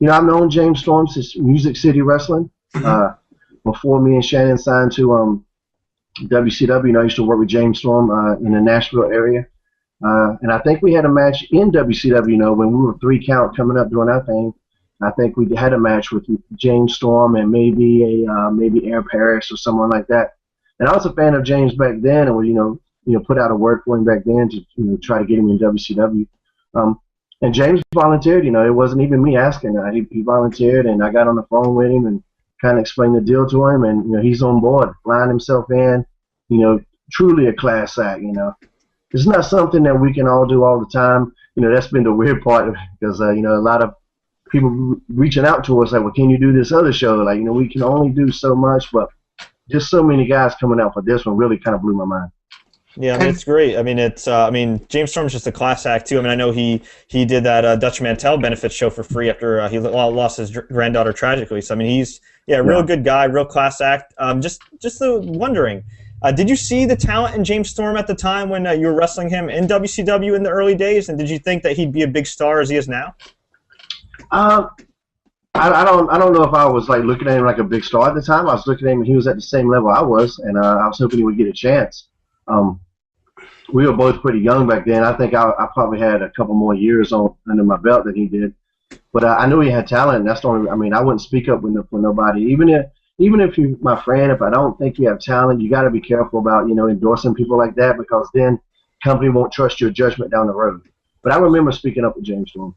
I've known James Storm since Music City Wrestling. Before me and Shannon signed to WCW, I used to work with James Storm in the Nashville area. And I think we had a match in WCW, when we were 3 count coming up doing our thing. I think we had a match with James Storm and maybe Aaron Parrish or someone like that. And I was a fan of James back then, and would put out a word for him back then to try to get him in WCW. And James volunteered. It wasn't even me asking. He volunteered, and I got on the phone with him and kind of explained the deal to him, and he's on board, flying himself in. Truly a class act. It's not something that we can all do all the time. That's been the weird part because a lot of people reaching out to us like, well, can you do this other show? Like, we can only do so much, but just so many guys coming out for this one really kind of blew my mind. Yeah, it's great. James Storm's just a class act too. I know he did that Dutch Mantel benefit show for free after he lost his granddaughter tragically. So he's real good guy, real class act. Just wondering, did you see the talent in James Storm at the time when you were wrestling him in WCW in the early days, and did you think that he'd be a big star as he is now? I don't know if I was like looking at him like a big star at the time. I was looking at him and he was at the same level I was, and I was hoping he would get a chance. We were both pretty young back then. I think I probably had a couple more years under my belt than he did, but I knew he had talent. And that's the only. I wouldn't speak up for nobody, even if you're my friend. If I don't think you have talent, you got to be careful about endorsing people like that, because then company won't trust your judgment down the road. But I remember speaking up with James Storm.